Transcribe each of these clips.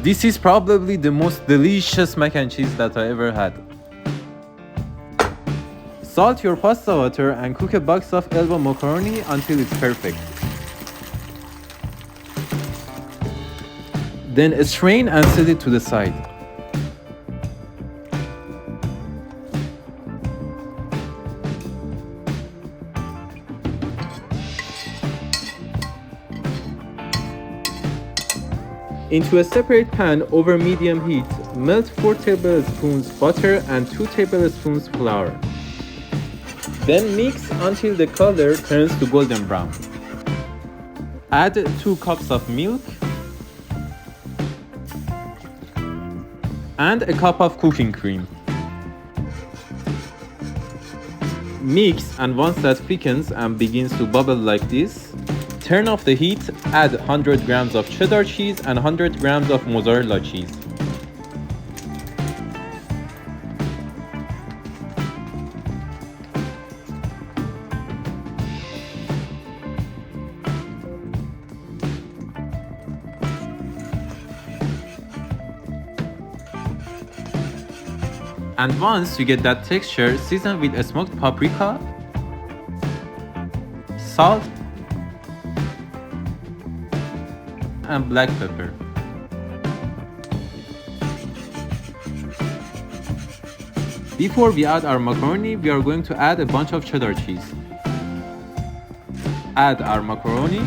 This is probably the most delicious mac and cheese that I ever had. Salt your pasta water and cook a box of elbow macaroni until it's perfect. Then strain and set it to the side. Into a separate pan over medium heat, melt 4 tablespoons butter and 2 tablespoons flour. Then mix until the color turns to golden brown. Add 2 cups of milk and a cup of cooking cream. Mix, and once that thickens and begins to bubble like this, turn off the heat, add 100 grams of cheddar cheese and 100 grams of mozzarella cheese. And once you get that texture, season with a smoked paprika, salt, and black pepper. Before we add our macaroni, we are going to add a bunch of cheddar cheese. Add our macaroni.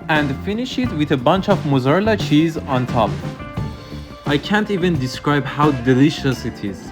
And finish it with a bunch of mozzarella cheese on top. I can't even describe how delicious it is.